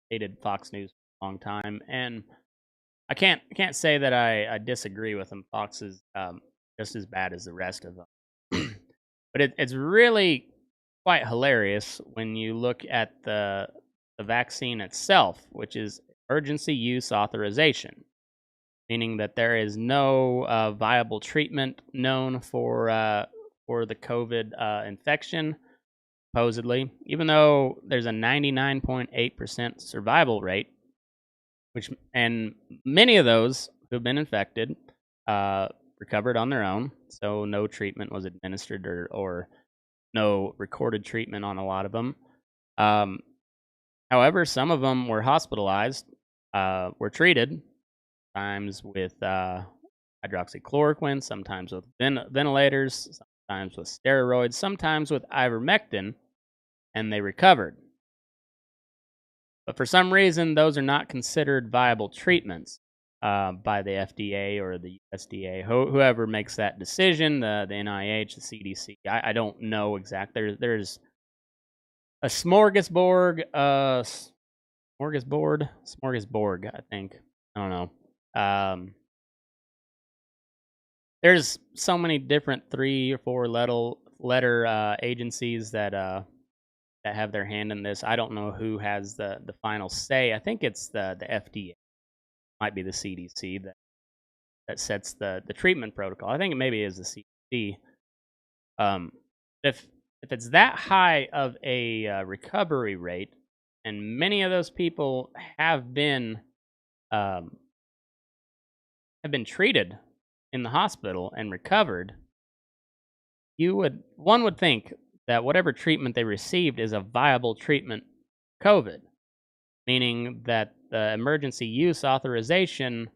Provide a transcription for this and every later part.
hated Fox News for a long time, and I can't say that I disagree with them. Fox is just as bad as the rest of them, but it's really quite hilarious when you look at the vaccine itself, which is emergency use authorization, meaning that there is no viable treatment known for the COVID infection, supposedly, even though there's a 99.8% survival rate, which and many of those who've been infected uh, recovered on their own, so no treatment was administered or no recorded treatment on a lot of them. Um, However, some of them were hospitalized, were treated, sometimes with hydroxychloroquine, sometimes with ventilators, sometimes with steroids, sometimes with ivermectin, and they recovered. But for some reason, those are not considered viable treatments by the FDA or the USDA, whoever makes that decision, the NIH, the CDC. I don't know exactly. There's a smorgasbord, I think. I don't know. There's so many different 3 or 4 letter agencies that have their hand in this. I don't know who has the final say. I think it's the FDA, might be the CDC that sets the treatment protocol. I think it maybe is the CDC. Um, if if it's that high of a recovery rate, and many of those people um, have been treated in the hospital and recovered, one would think that whatever treatment they received is a viable treatment for COVID, meaning that the emergency use authorization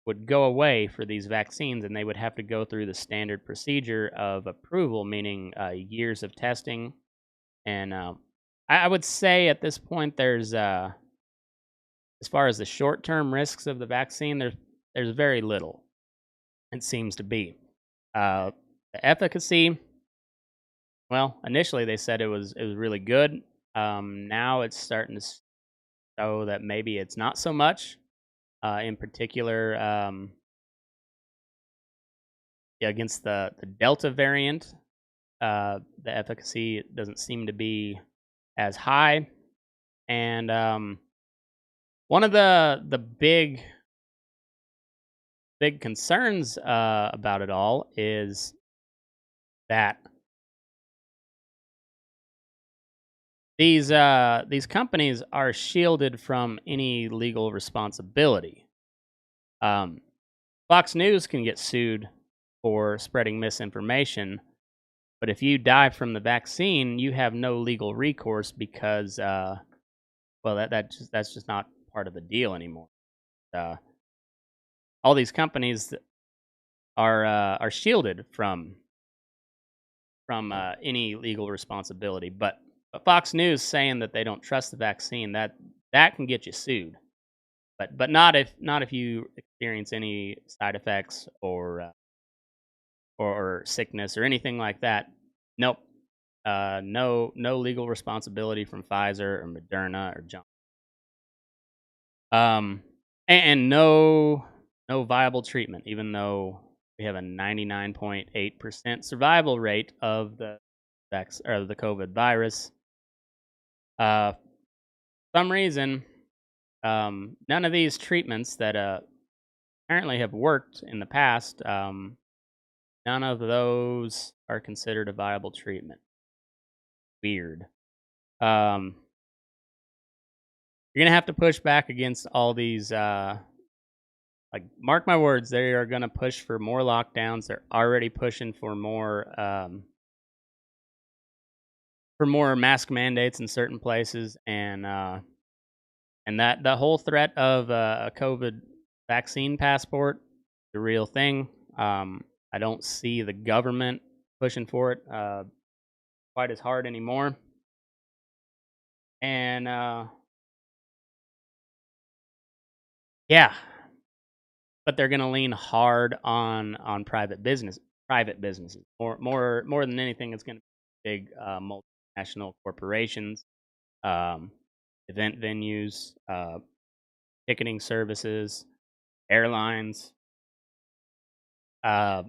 would go away for these vaccines and they would have to go through the standard procedure of approval, meaning years of testing. And I would say at this point, there's, as far as the short term risks of the vaccine, there's very little, it seems to be. The efficacy, well, initially they said it was really good. Now it's starting to show that maybe it's not so much. In particular, yeah, against the Delta variant, the efficacy doesn't seem to be as high. And one of the big concerns about it all is that these companies are shielded from any legal responsibility. Um, Fox News can get sued for spreading misinformation, but if you die from the vaccine, you have no legal recourse because, well, that's just not part of the deal anymore. Uh, all these companies are shielded from any legal responsibility, but Fox News saying that they don't trust the vaccine, that can get you sued. But not if you experience any side effects or sickness or anything like that. Nope. No legal responsibility from Pfizer or Moderna or Johnson. And no viable treatment, even though we have a 99.8% survival rate of the COVID virus. For some reason, none of these treatments that apparently have worked in the past, none of those are considered a viable treatment. Weird. Um, you're gonna have to push back against all these. Like, mark my words, they are gonna push for more lockdowns. They're already pushing for more mask mandates in certain places, and that the whole threat of a COVID vaccine passport, the real thing. I don't see the government pushing for it quite as hard anymore, and yeah, but they're going to lean hard on private businesses more than anything. It's going to be big multinational corporations. Um, event venues, ticketing services, airlines, uh,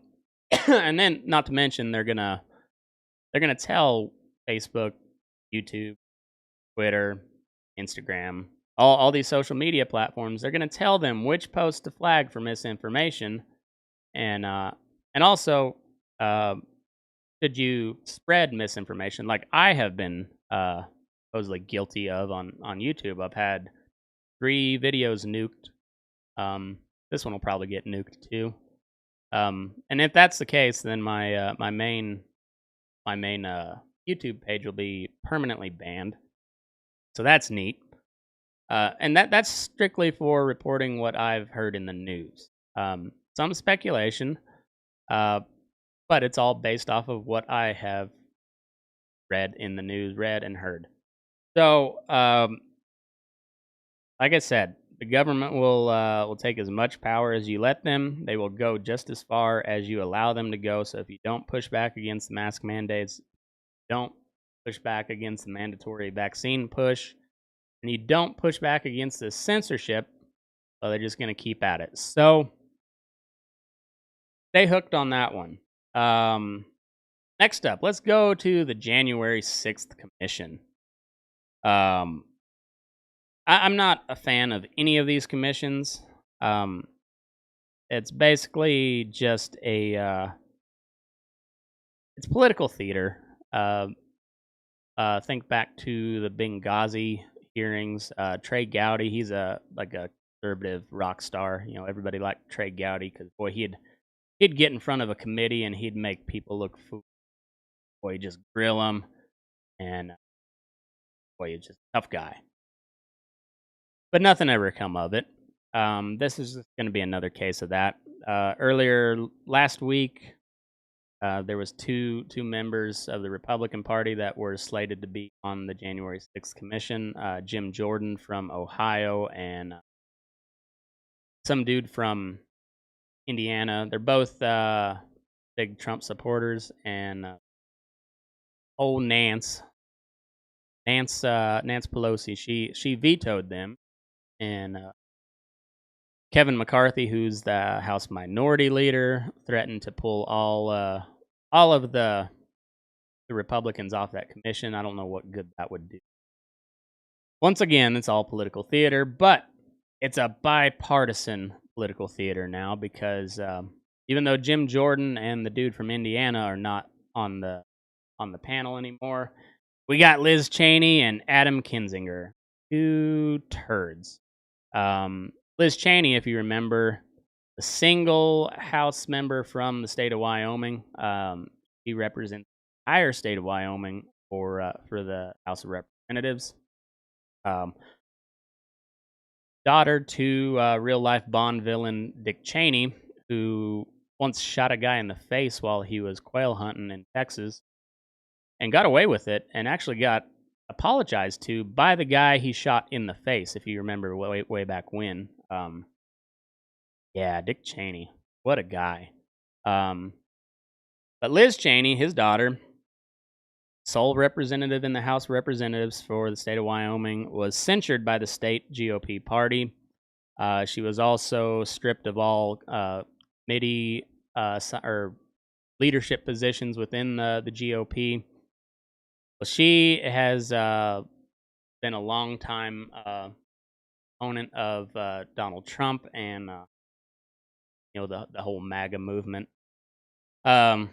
and then not to mention they're gonna tell Facebook, YouTube, Twitter, Instagram, all these social media platforms. They're gonna tell them which posts to flag for misinformation, and also, uh, should you spread misinformation, like I have been supposedly guilty of on YouTube. I've had 3 videos nuked. Um, this one will probably get nuked too. And if that's the case, then my main YouTube page will be permanently banned. So that's neat. And that's strictly for reporting what I've heard in the news. Some speculation, uh, but it's all based off of what I have read in the news, read and heard. So, like I said, the government will take as much power as you let them. They will go just as far as you allow them to go. So if you don't push back against the mask mandates, don't push back against the mandatory vaccine push, and you don't push back against the censorship, well, they're just going to keep at it. So stay hooked on that one. Next up, let's go to the January 6th Commission. Um, I'm not a fan of any of these commissions. Um, it's basically just it's political theater. Uh, think back to the Benghazi hearings. Trey Gowdy, he's like a conservative rock star. You know, everybody liked Trey Gowdy because boy, he'd get in front of a committee and he'd make people look foolish. Boy, he'd just grill them, and boy, he's just a tough guy. But nothing ever come of it. This is going to be another case of that. Earlier last week, there was two members of the Republican Party that were slated to be on the January 6th Commission. Jim Jordan from Ohio and some dude from Indiana. They're both big Trump supporters. And old Nance Pelosi, she vetoed them. And Kevin McCarthy, who's the House Minority Leader, threatened to pull all of the Republicans off that commission. I don't know what good that would do. Once again, it's all political theater, but it's a bipartisan political theater now because even though Jim Jordan and the dude from Indiana are not on the panel anymore, we got Liz Cheney and Adam Kinzinger, 2 turds. Liz Cheney, if you remember, the single House member from the state of Wyoming. He represents the entire state of Wyoming for the House of Representatives. Daughter to real life Bond villain Dick Cheney, who once shot a guy in the face while he was quail hunting in Texas and got away with it, and actually got apologized to by the guy he shot in the face, if you remember way back when. Yeah, Dick Cheney. What a guy. But Liz Cheney, his daughter, sole representative in the House of Representatives for the state of Wyoming, was censured by the state GOP party. She was also stripped of all committee or leadership positions within the GOP. Well, she has been a long-time opponent of Donald Trump and the whole MAGA movement. Yeah,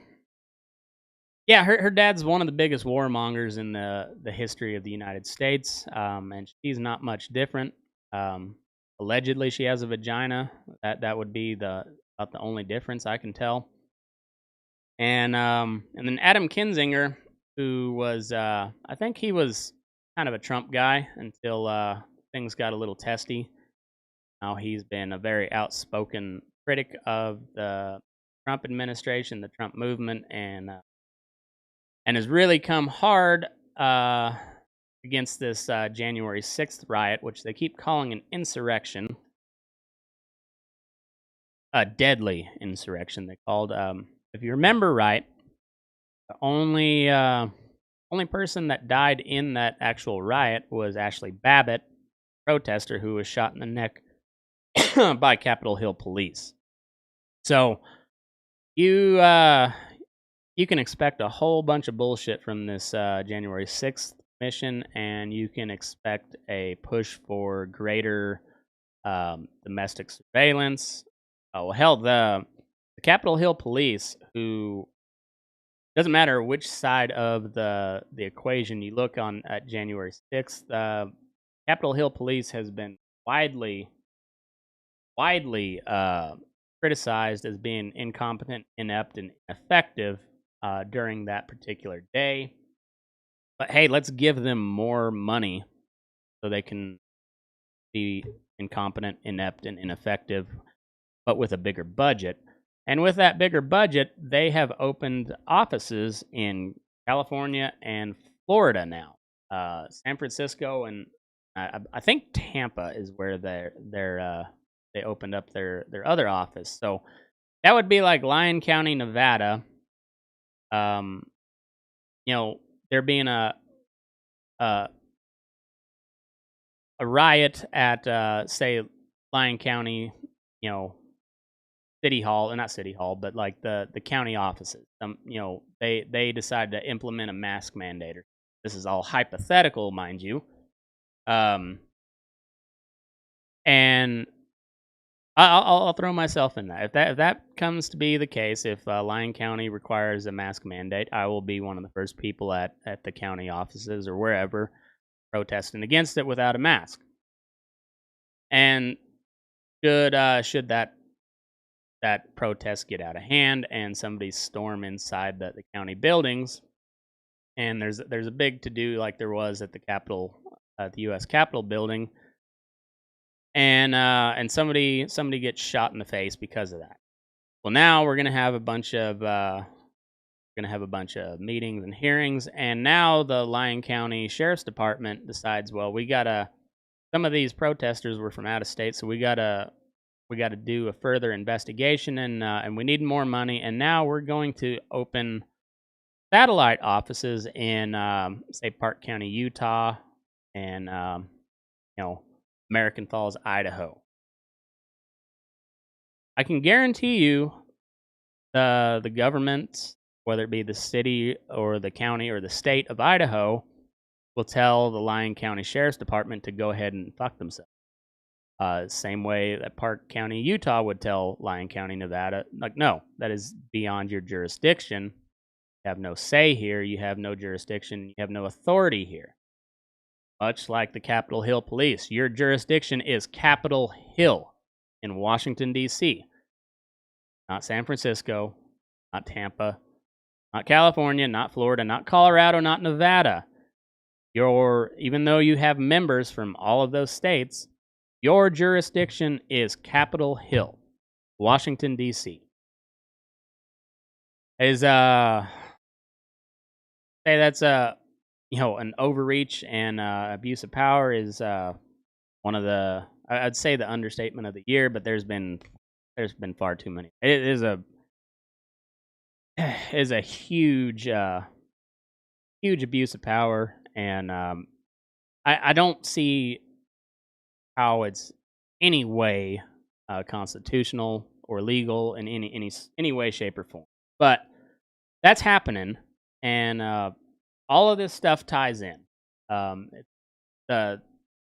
her dad's one of the biggest warmongers in the history of the United States, and she's not much different. Allegedly, she has a vagina. That would be about the only difference I can tell. And then Adam Kinzinger, who was I think he was kind of a Trump guy until things got a little testy. Now he's been a very outspoken critic of the Trump administration, the Trump movement, and has really come hard against this January 6th riot, which they keep calling an insurrection. A deadly insurrection, they called. If you remember right, the only only person that died in that actual riot was Ashley Babbitt, protester who was shot in the neck by Capitol Hill police. So you you can expect a whole bunch of bullshit from this January 6th mission, and you can expect a push for greater domestic surveillance. Oh hell, the Capitol Hill police, who doesn't matter which side of the equation you look on at January 6th, Capitol Hill police has been widely widely criticized as being incompetent, inept, and ineffective during that particular day. But hey, let's give them more money so they can be incompetent, inept, and ineffective, but with a bigger budget. And with that bigger budget, they have opened offices in California and Florida now. San Francisco and I think Tampa is where they opened up their other office. So that would be like Lyon County, Nevada. Um, you know, there being a, a riot at say Lyon County, you know, city hall, not city hall, but like the county offices. You know, they decide to implement a mask mandate. This is all hypothetical, mind you. And I'll throw myself in that. If that comes to be the case, if Lyon County requires a mask mandate, I will be one of the first people at the county offices or wherever protesting against it without a mask. And should that protest get out of hand and somebody storm inside the county buildings, and there's a big to do like there was at the the U.S. Capitol building, and somebody gets shot in the face because of that. Well, now we're gonna have a bunch of meetings and hearings, and now the Lyon County Sheriff's Department decides, well, we gotta. Some of these protesters were from out of state, so we gotta do a further investigation, and we need more money. And now we're going to open satellite offices in, say, Park County, Utah, and you know, American Falls, Idaho. I can guarantee you, the government, whether it be the city or the county or the state of Idaho, will tell the Lyon County Sheriff's Department to go ahead and fuck themselves. Same way that Park County, Utah would tell Lyon County, Nevada, like, no, that is beyond your jurisdiction. You have no say here. You have no jurisdiction. You have no authority here. Much like the Capitol Hill Police, your jurisdiction is Capitol Hill in Washington, D.C., not San Francisco, not Tampa, not California, not Florida, not Colorado, not Nevada. Even though you have members from all of those states, your jurisdiction is Capitol Hill, Washington, D.C. Is say that's an overreach and abuse of power is one of the I'd say the understatement of the year, but there's been far too many. It is a huge huge abuse of power, and I don't see how it's any way constitutional or legal in any way, shape, or form. But that's happening, and all of this stuff ties in. The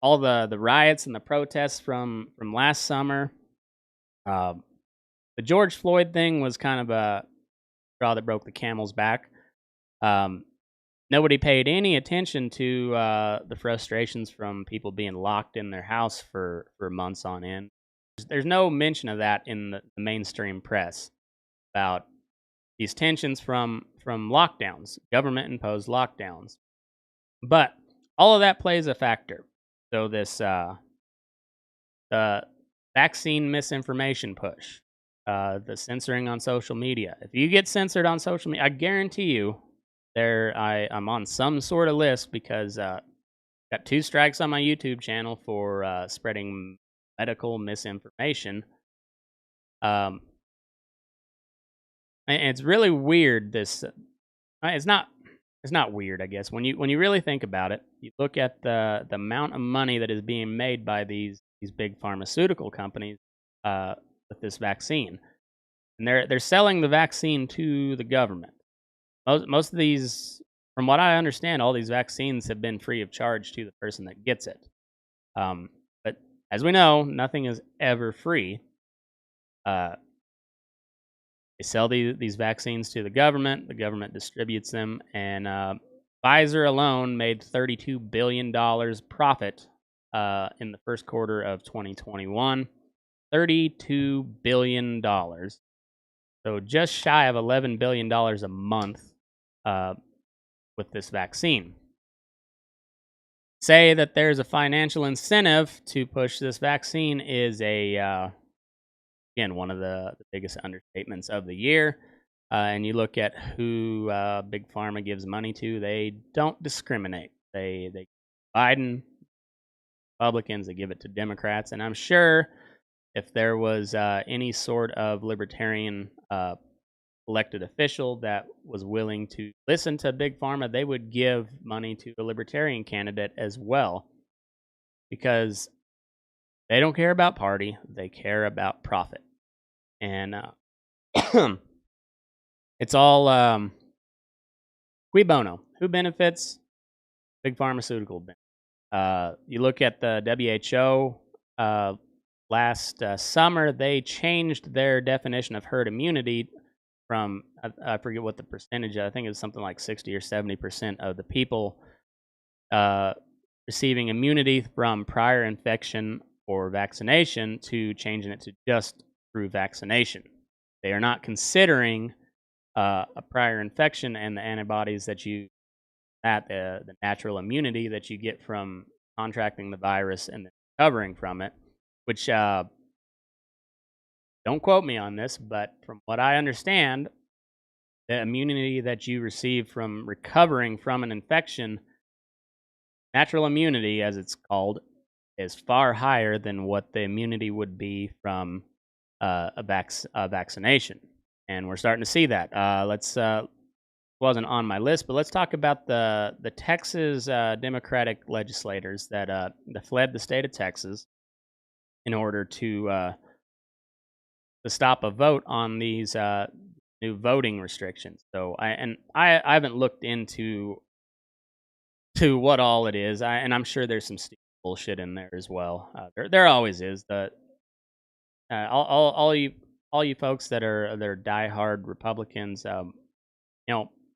all the riots and the protests from last summer. The George Floyd thing was kind of a straw that broke the camel's back. Nobody paid any attention to the frustrations from people being locked in their house for months on end. There's no mention of that in the mainstream press about these tensions from lockdowns, government-imposed lockdowns. But all of that plays a factor. So this the vaccine misinformation push, the censoring on social media. If you get censored on social media, I guarantee you, I'm on some sort of list because got 2 strikes on my YouTube channel for spreading medical misinformation. And it's really weird. This it's not it's not weird, I guess. When you really think about it, you look at the amount of money that is being made by these big pharmaceutical companies with this vaccine, and they're selling the vaccine to the government. Most of these, from what I understand, all these vaccines have been free of charge to the person that gets it. But as we know, nothing is ever free. Uh, they sell these vaccines to the government distributes them, and Pfizer alone made $32 billion profit in the first quarter of 2021. $32 billion. So just shy of $11 billion a month uh, with this vaccine. Say that there's a financial incentive to push this vaccine is again, one of the biggest understatements of the year. And you look at who Big Pharma gives money to, they don't discriminate. They Biden, Republicans, they give it to Democrats. And I'm sure if there was any sort of libertarian elected official that was willing to listen to Big Pharma, they would give money to a libertarian candidate as well, because they don't care about party, they care about profit. And it's all cui bono. Who benefits? Big pharmaceutical. You look at the WHO last summer, they changed their definition of herd immunity from, I forget what the percentage, I think it was something like 60 or 70% of the people receiving immunity from prior infection or vaccination, to changing it to just through vaccination. They are not considering a prior infection and the antibodies that the natural immunity that you get from contracting the virus and then recovering from it, which don't quote me on this, but from what I understand, the immunity that you receive from recovering from an infection, natural immunity as it's called, is far higher than what the immunity would be from a vaccination. And we're starting to see that. Let's wasn't on my list, but let's talk about the Texas Democratic legislators that fled the state of Texas in order to stop a vote on these new voting restrictions. So I haven't looked into what all it is, and I'm sure there's some stupid bullshit in there as well. There always is. All you folks that are diehard Republicans,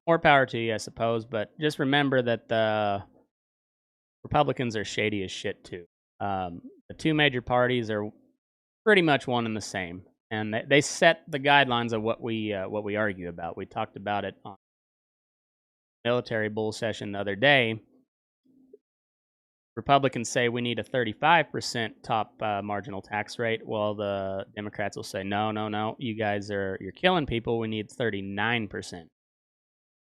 more power to you, I suppose. But just remember that the Republicans are shady as shit too. The two major parties are pretty much one and the same, and they set the guidelines of what we argue about. We talked about it on military bull session the other day. Republicans say we need a 35% top marginal tax rate, while the Democrats will say, no, you guys you're killing people. We need 39%.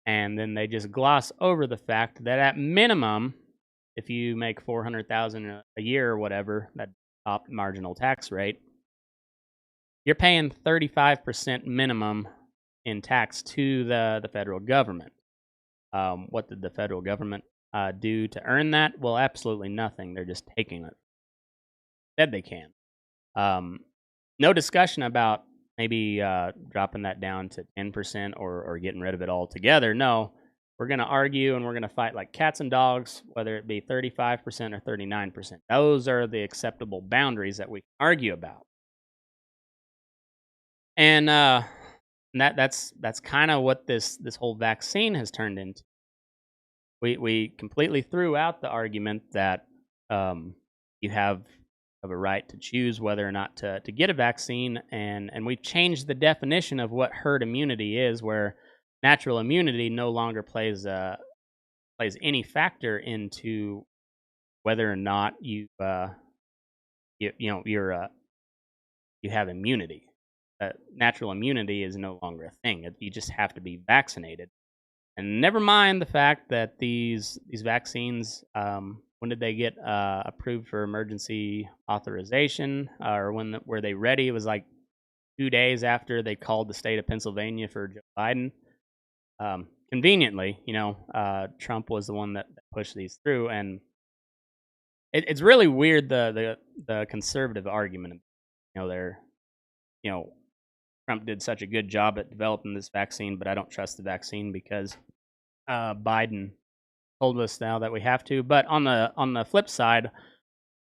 And then they just gloss over the fact that at minimum, if you make $400,000 a year or whatever, that top marginal tax rate, you're paying 35% minimum in tax to the federal government. What did the federal government do to earn that? Well, absolutely nothing. They're just taking it. Said they can. No discussion about maybe dropping that down to 10% or getting rid of it altogether. No, we're going to argue and we're going to fight like cats and dogs, whether it be 35% or 39%. Those are the acceptable boundaries that we can argue about. And that's kind of what this whole vaccine has turned into. We completely threw out the argument that you have a right to choose whether or not to get a vaccine, and we've changed the definition of what herd immunity is, where natural immunity no longer plays any factor into whether or not you have immunity. Natural immunity is no longer a thing. You just have to be vaccinated. And never mind the fact that these vaccines, when did they get approved for emergency authorization, or when were they ready? It was like 2 days after they called the state of Pennsylvania for Joe Biden. conveniently, Trump was the one that pushed these through, and it's really weird the conservative argument. They're you know Trump did such a good job at developing this vaccine, but I don't trust the vaccine because Biden told us now that we have to. But on the flip side,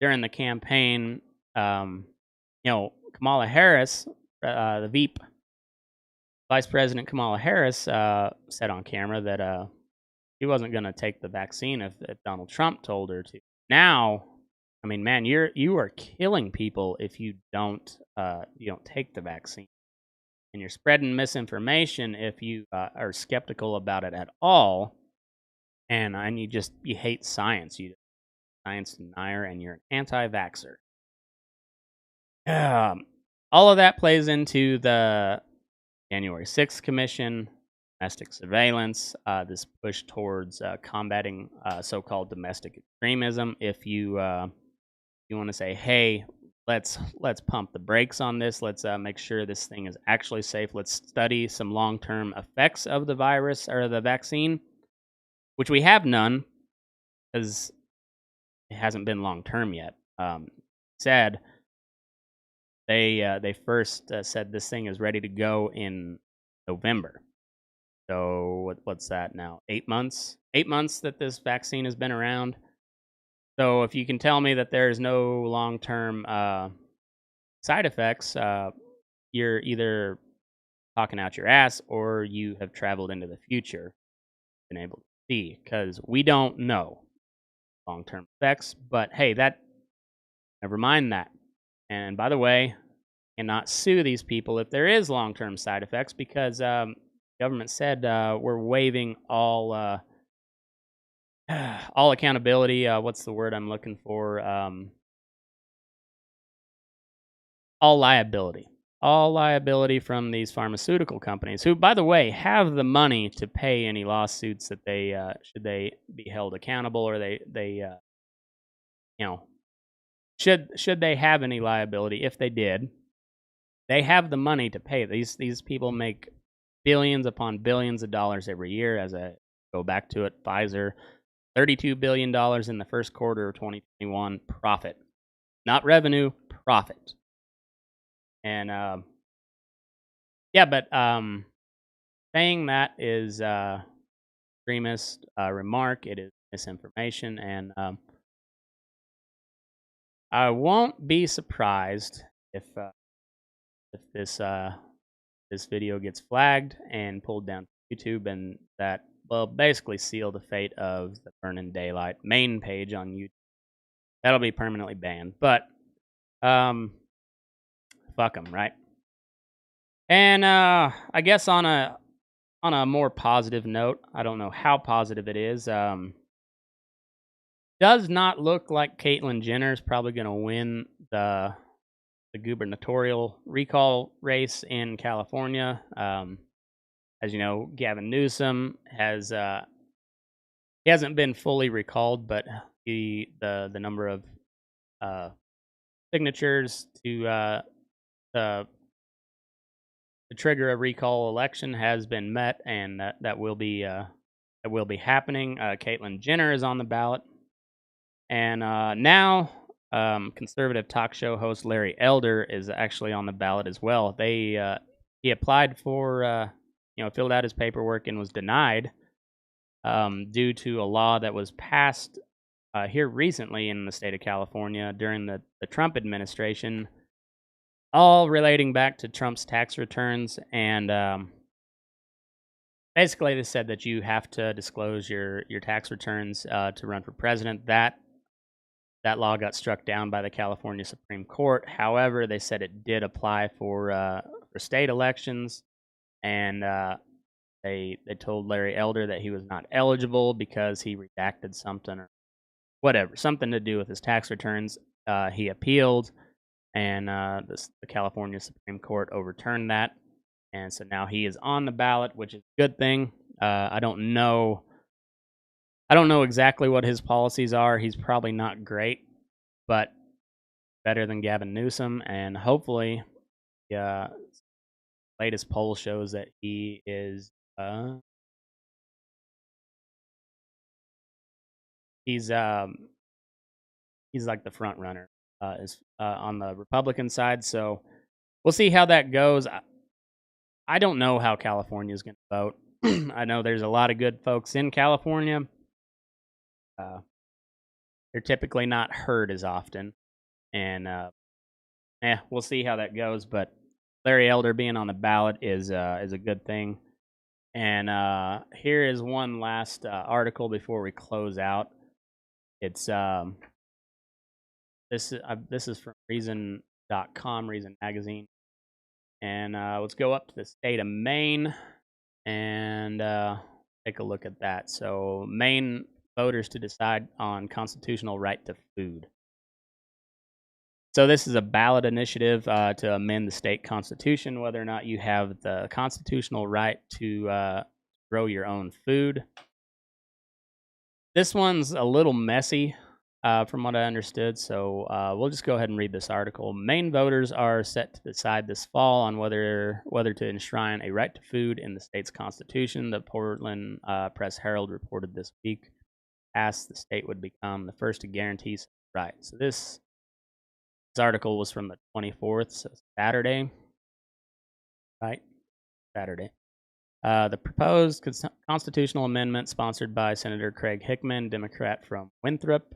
during the campaign, Kamala Harris, the VP, Vice President Kamala Harris, said on camera that she wasn't going to take the vaccine if Donald Trump told her to. Now, I mean, man, you are killing people if you don't take the vaccine, and you're spreading misinformation if you are skeptical about it at all, and you hate science. You science denier, and you're an anti-vaxxer. Um, all of that plays into the January 6th Commission, domestic surveillance, this push towards combating so-called domestic extremism. If you want to say, hey, let's pump the brakes on this. Let's make sure this thing is actually safe. Let's study some long-term effects of the virus or the vaccine, which we have none because it hasn't been long-term yet. Said they first said this thing is ready to go in November. So what's that now? 8 months? 8 months that this vaccine has been around. So if you can tell me that there's no long-term side effects, you're either talking out your ass or you have traveled into the future, been able to see, because we don't know long-term effects. But hey, never mind that. And by the way, cannot sue these people if there is long-term side effects because government said we're waiving all all accountability. What's the word I'm looking for? All liability from these pharmaceutical companies, who, by the way, have the money to pay any lawsuits that they should they be held accountable, or they should they have any liability. If they did, they have the money to pay. These people make billions upon billions of dollars every year. As I go back to it, Pfizer, $32 billion in the first quarter of 2021 profit, not revenue, profit. And saying that is extremist remark. It is misinformation, and I won't be surprised if this video gets flagged and pulled down to YouTube, and that will basically seal the fate of the Burning Daylight main page on YouTube. That'll be permanently banned. But fuck them, right? And I guess on a more positive note, I don't know how positive it is. Does not look like Caitlyn Jenner is probably going to win the gubernatorial recall race in California. As you know, Gavin Newsom he hasn't been fully recalled, but the number of signatures to trigger a recall election has been met, and that will be happening. Caitlyn Jenner is on the ballot, and now conservative talk show host Larry Elder is actually on the ballot as well. He applied for filled out his paperwork and was denied due to a law that was passed here recently in the state of California during the Trump administration, all relating back to Trump's tax returns. And basically they said that you have to disclose your tax returns to run for president. That law got struck down by the California Supreme Court. However, they said it did apply for state elections, and they told Larry Elder that he was not eligible because he redacted something or whatever, something to do with his tax returns. He appealed, and the California Supreme Court overturned that, and so now he is on the ballot, which is a good thing. I don't know exactly what his policies are. He's probably not great, but better than Gavin Newsom, and hopefully, latest poll shows that he is He's um, he's like the front runner is on the Republican side. So we'll see how that goes. I don't know how California is going to vote. I know there's a lot of good folks in California. Uh, they're typically not heard as often, and we'll see how that goes. But Larry Elder being on the ballot is a good thing. And here is one last article before we close out. It's this is from Reason.com, Reason Magazine, and let's go up to the state of Maine and take a look at that. So, Maine voters to decide on constitutional right to food. So, this is a ballot initiative to amend the state constitution, whether or not you have the constitutional right to grow your own food. This one's a little messy, from what I understood, so we'll just go ahead and read this article. Maine voters are set to decide this fall on whether to enshrine a right to food in the state's constitution. The Portland Press-Herald reported this week, asked the state would become the first to guarantee such a right. So this article was from the 24th, so Saturday, right? Saturday. The proposed constitutional amendment, sponsored by Senator Craig Hickman, Democrat from Winthrop,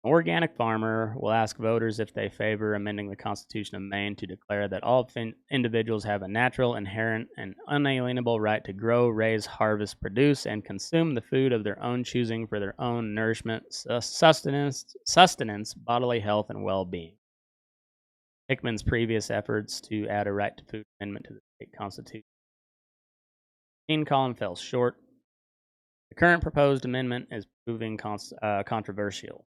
an organic farmer, will ask voters if they favor amending the Constitution of Maine to declare that all individuals have a natural, inherent, and unalienable right to grow, raise, harvest, produce, and consume the food of their own choosing for their own nourishment, sustenance, bodily health, and well-being. Hickman's previous efforts to add a right to food amendment to the state constitution column fell short. The current proposed amendment is proving controversial.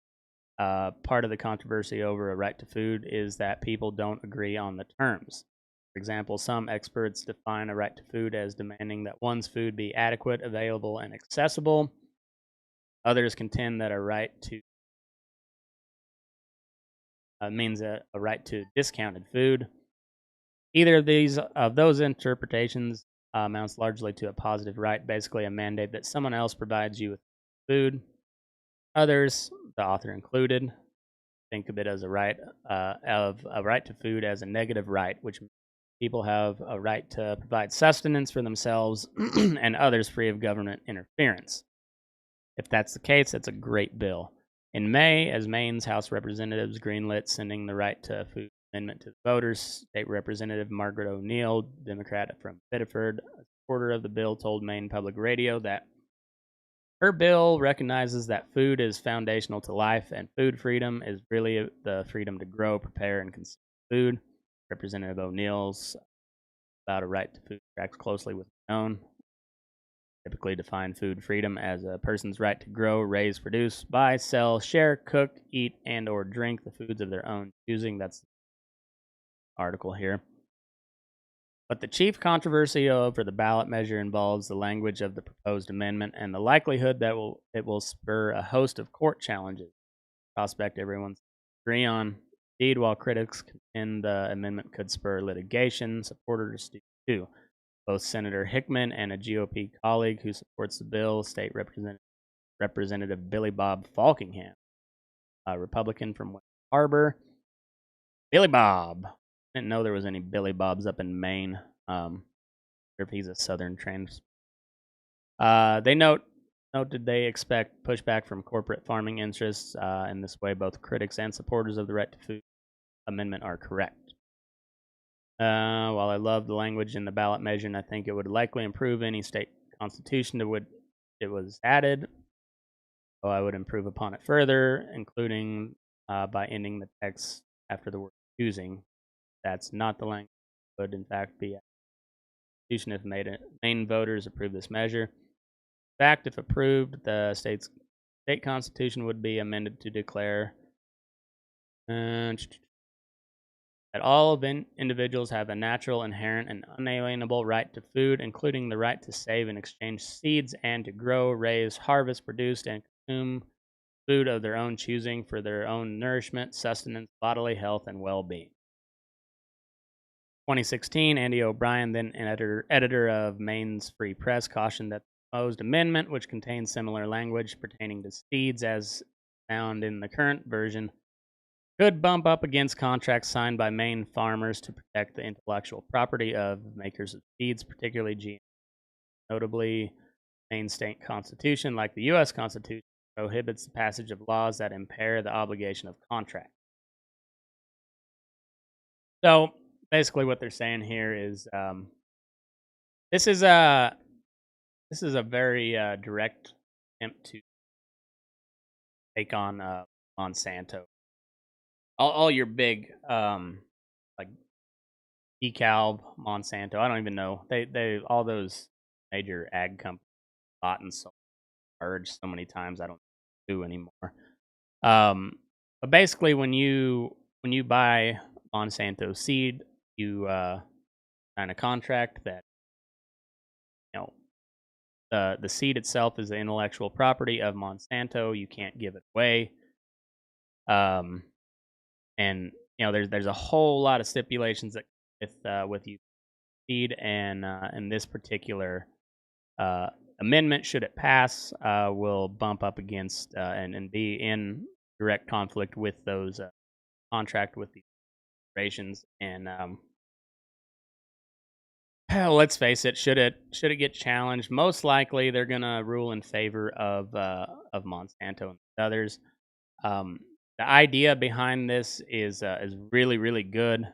Part of the controversy over a right to food is that people don't agree on the terms. For example, some experts define a right to food as demanding that one's food be adequate, available, and accessible. Others contend that a right to means a right to discounted food. Either of those interpretations amounts largely to a positive right, basically a mandate that someone else provides you with food. Others, the author included, think of it as a right to food as a negative right, which people have a right to provide sustenance for themselves and others free of government interference. If that's the case, that's a great bill. In May, as Maine's House Representatives greenlit sending the right to food amendment to the voters, State Representative Margaret O'Neill, Democrat from Biddeford, a supporter of the bill, told Maine Public Radio that her bill recognizes that food is foundational to life, and food freedom is really the freedom to grow, prepare, and consume food. Representative O'Neill's about a right to food tracks closely with her own. Typically define food freedom as a person's right to grow, raise, produce, buy, sell, share, cook, eat, and or drink the foods of their own choosing. That's the article here. But the chief controversy over the ballot measure involves the language of the proposed amendment and the likelihood that it will spur a host of court challenges. Prospect everyone's agree on. Indeed, while critics contend the amendment could spur litigation, supporters do too. Both Senator Hickman and a GOP colleague who supports the bill, State Representative Billy Bob Falkingham, a Republican from West Harbor. Billy Bob. Didn't know there was any Billy Bobs up in Maine. If he's a Southern trans. They noted they expect pushback from corporate farming interests. In this way, both critics and supporters of the right to food amendment are correct. While I love the language in the ballot measure, and I think it would likely improve any state constitution to which it was added, so I would improve upon it further, including by ending the text after the word choosing. That's not the language that would, in fact, be if Maine voters approve this measure. In fact, if approved, the state constitution would be amended to declare that all individuals have a natural, inherent, and unalienable right to food, including the right to save and exchange seeds and to grow, raise, harvest, produce, and consume food of their own choosing for their own nourishment, sustenance, bodily health, and well-being. 2016, Andy O'Brien, then editor of Maine's Free Press, cautioned that the proposed amendment, which contains similar language pertaining to seeds as found in the current version, could bump up against contracts signed by Maine farmers to protect the intellectual property of makers of seeds, particularly GM. Notably, Maine state constitution, like the U.S. Constitution, prohibits the passage of laws that impair the obligation of contract. So basically, what they're saying here is this is a very direct attempt to take on Monsanto. All your big like DeKalb, Monsanto. I don't even know. They all those major ag companies bought and sold, merged so many times. I don't do anymore. But basically, when you buy Monsanto seed, you sign a contract that you know the seed itself is the intellectual property of Monsanto. You can't give it away. Um, and there's a whole lot of stipulations that with you seed and this particular amendment, should it pass, will bump up against and be in direct conflict with those contract with the corporations. And let's face it, should it get challenged, most likely they're gonna rule in favor of Monsanto and others. Um, the idea behind this is really really good.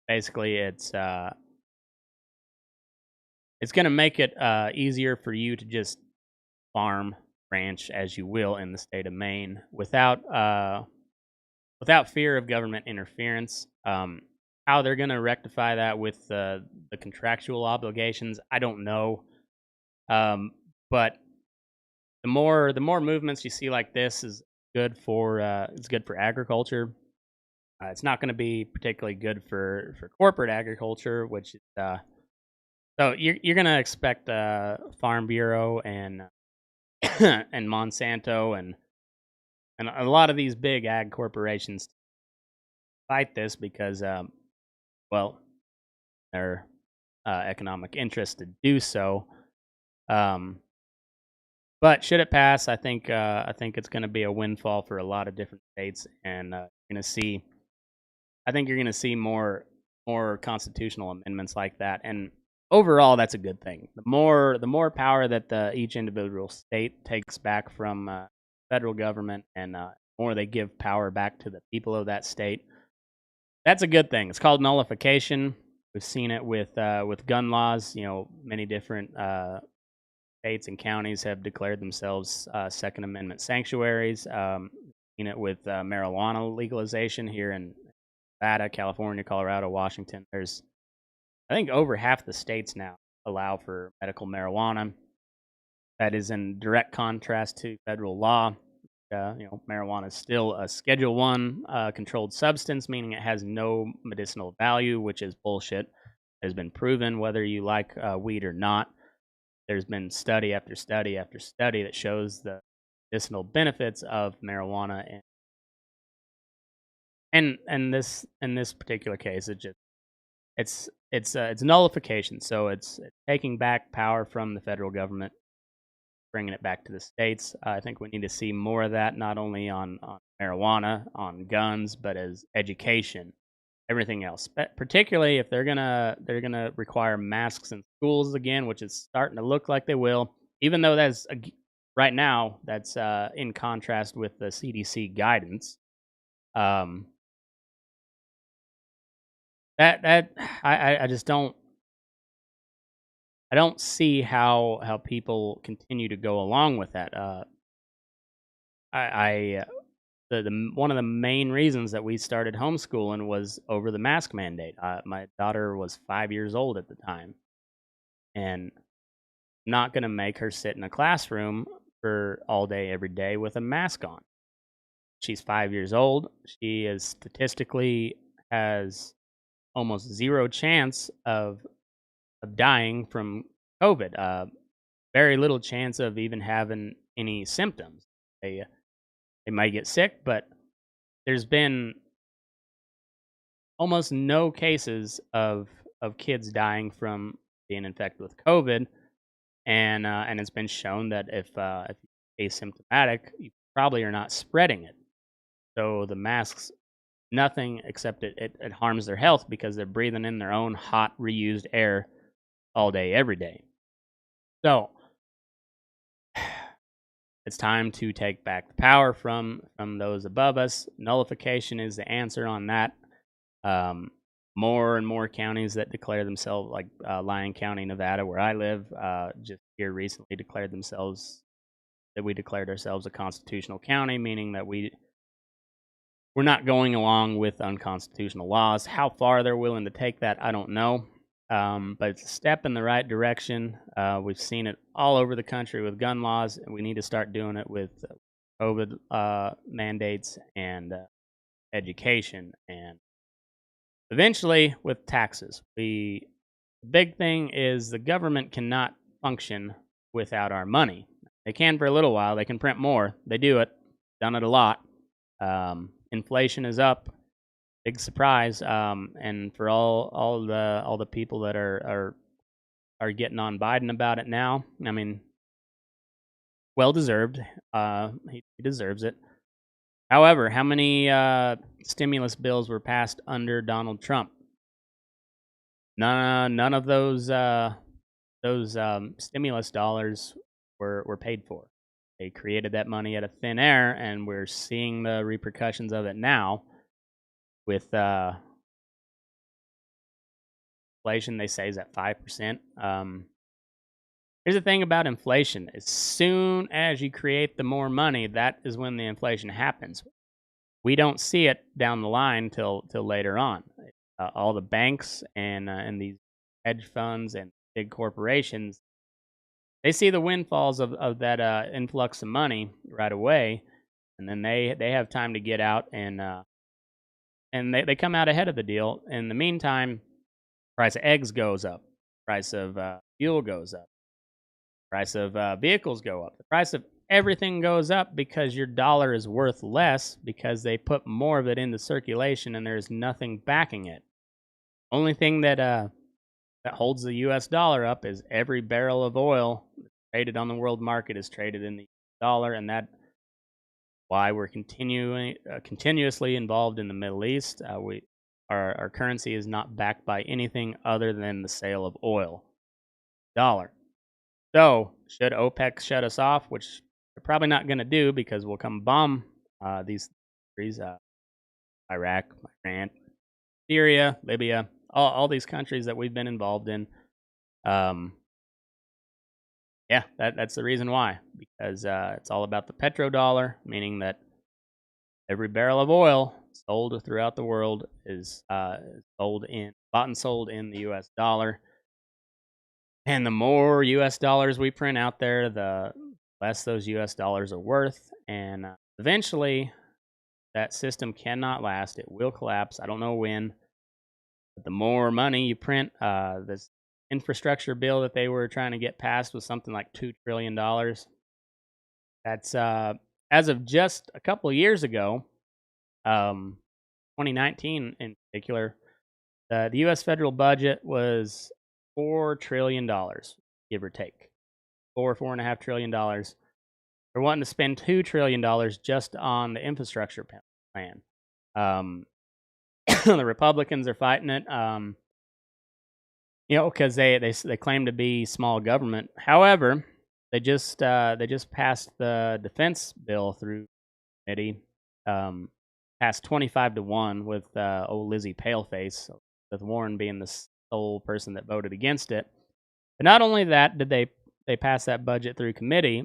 Basically, it's gonna make it easier for you to just farm ranch as you will in the state of Maine without fear of government interference. How they're going to rectify that with the contractual obligations, I don't know. But the more movements you see like this is good for it's good for agriculture. It's not going to be particularly good for corporate agriculture, which is so you're going to expect Farm Bureau and and Monsanto and a lot of these big ag corporations fight this because well, their economic interest to do so. Um, but should it pass, I think it's going to be a windfall for a lot of different states, and you're going to see. I think you're going to see more constitutional amendments like that, and overall, that's a good thing. The more power that each individual state takes back from federal government, and more they give power back to the people of that state, that's a good thing. It's called nullification. We've seen it with gun laws. Many different states and counties have declared themselves Second Amendment sanctuaries. Seen it with marijuana legalization here in Nevada, California, Colorado, Washington. There's, I think, over half the states now allow for medical marijuana. That is in direct contrast to federal law. Marijuana is still a Schedule One controlled substance, meaning it has no medicinal value, which is bullshit. It has been proven whether you like weed or not. There's been study after study after study that shows the medicinal benefits of marijuana, and this in this particular case, it's nullification. So it's taking back power from the federal government, bringing it back to the states. I think we need to see more of that, not only on marijuana, on guns, but as education, everything else. But particularly if they're gonna require masks in schools again, which is starting to look like they will. Even though right now that's in contrast with the CDC guidance. Um, that I just don't see how people continue to go along with that. I the one of the main reasons that we started homeschooling was over the mask mandate. My daughter was 5 years old at the time, and not going to make her sit in a classroom for all day every day with a mask on. She's 5 years old. She is statistically has almost zero chance of dying from COVID. Very little chance of even having any symptoms. They might get sick, but there's been almost no cases of kids dying from being infected with COVID. and it's been shown that if you're asymptomatic, you probably are not spreading it. So the masks, nothing except it harms their health because they're breathing in their own hot reused air all day, every day. So it's time to take back the power from those above us. Nullification is the answer on that. Um, More and more counties that declare themselves, like Lyon County, Nevada, where I live, just here recently declared themselves that we declared ourselves a constitutional county, meaning that we're not going along with unconstitutional laws. How far they're willing to take that, I don't know. But it's a step in the right direction. We've seen it all over the country with gun laws, and we need to start doing it with COVID mandates and education, and eventually with taxes. The big thing is the government cannot function without our money. They can for a little while. They can print more. They do it. Done it a lot. Inflation is up. Big surprise. And for all the people that are getting on Biden about it now, I mean, well deserved. He deserves it. However, how many stimulus bills were passed under Donald Trump? None of those stimulus dollars were paid for. They created that money out of thin air, and we're seeing the repercussions of it now with inflation. They say is at 5%. Here's the thing about inflation: as soon as you create the more money, that is when the inflation happens. We don't see it down the line till later on. All the banks and these hedge funds and big corporations, they see the windfalls of that influx of money right away, and then they have time to get out and they come out ahead of the deal. In the meantime, price of eggs goes up, price of fuel goes up, price of vehicles go up, the price of everything goes up because your dollar is worth less because they put more of it into circulation and there's nothing backing it. Only thing that holds the U.S. dollar up is every barrel of oil traded on the world market is traded in the dollar, and that's why we're continuously involved in the Middle East. Our currency is not backed by anything other than the sale of oil, dollar. So should OPEC shut us off, which they're probably not going to do because we'll come bomb these countries, Iraq, Iran, Syria, Libya, all these countries that we've been involved in. Yeah, that's the reason why, because it's all about the petrodollar, meaning that every barrel of oil sold throughout the world is bought and sold in the U.S. dollar. And the more U.S. dollars we print out there, the less those U.S. dollars are worth. And eventually, that system cannot last. It will collapse. I don't know when. But the more money you print, this infrastructure bill that they were trying to get passed was something like $2 trillion. That's as of just a couple of years ago, 2019 in particular, the U.S. federal budget was $4 trillion, give or take. $4.5 trillion. They're wanting to spend $2 trillion just on the infrastructure plan. The Republicans are fighting it, because they claim to be small government. However, they just passed the defense bill through committee, passed 25-1 with old Lizzie Paleface, with Warren being the sole person that voted against it. But not only that did they pass that budget through committee,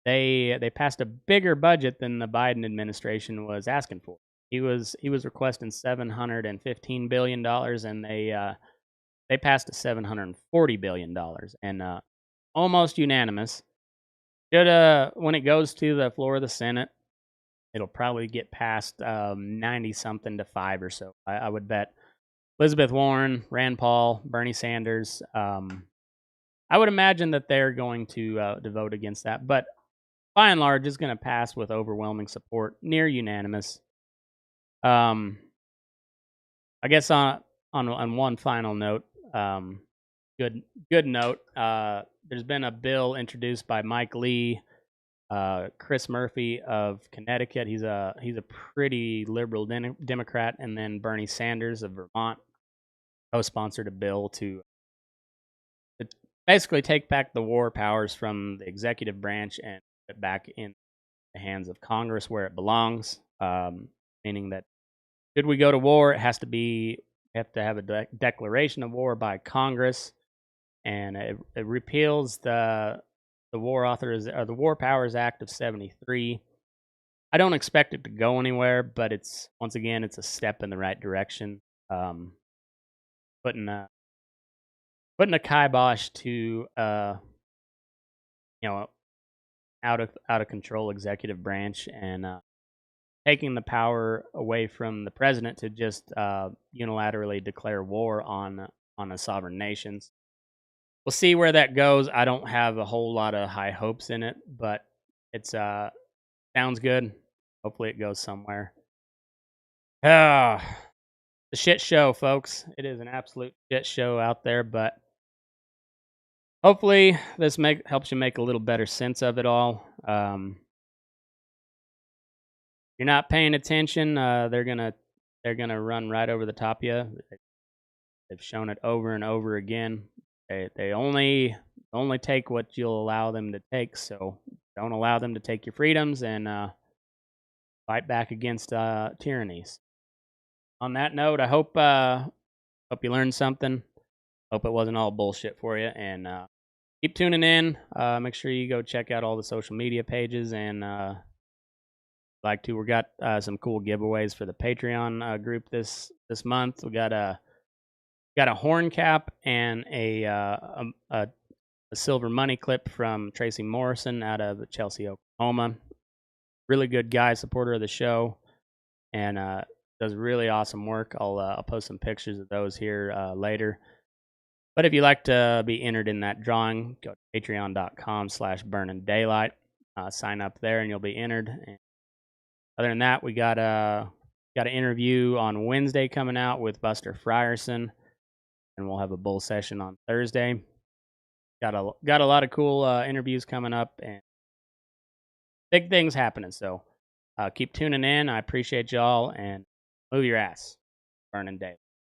they passed a bigger budget than the Biden administration was asking for. He was requesting $715 billion, and they passed a $740 billion, and almost unanimous. When it goes to the floor of the Senate, it'll probably get past 90 something to 5 or so. I would bet Elizabeth Warren, Rand Paul, Bernie Sanders. I would imagine that they're going to vote against that, but by and large, it's going to pass with overwhelming support, near unanimous. I guess on one final note, good good note. There's been a bill introduced by Mike Lee, Chris Murphy of Connecticut. He's a pretty liberal Democrat, and then Bernie Sanders of Vermont co-sponsored a bill to basically take back the war powers from the executive branch and put it back in the hands of Congress where it belongs. Meaning that should we go to war, it has to be have to have a declaration of war by Congress, and it repeals the War Powers Act of '73. I don't expect it to go anywhere, but it's once again it's a step in the right direction. Um, putting a putting a kibosh to you know out of control executive branch, and taking the power away from the president to just unilaterally declare war on the sovereign nations. We'll see where that goes. I don't have a whole lot of high hopes in it, but it's sounds good. Hopefully, it goes somewhere. Ah, the shit show, folks. It is an absolute shit show out there, but hopefully, this helps you make a little better sense of it all. You're not paying attention. They're gonna run right over the top of you. They've shown it over and over again. They only take what you'll allow them to take. So don't allow them to take your freedoms, and fight back against tyrannies. On that note, I hope you learned something. Hope it wasn't all bullshit for you, and keep tuning in. Make sure you go check out all the social media pages, and we got some cool giveaways for the Patreon group this month. We got a horn cap and a silver money clip from Tracy Morrison out of Chelsea, Oklahoma. Really good guy, supporter of the show, and does really awesome work. I'll post some pictures of those here later. But if you'd like to be entered in that drawing, go to patreon.com/burningdaylight. Sign up there, and you'll be entered. And other than that, we got an interview on Wednesday coming out with Buster Frierson, and we'll have a bull session on Thursday. Got a lot of cool interviews coming up, and big things happening. So keep tuning in. I appreciate y'all, and move your ass. Burning Day.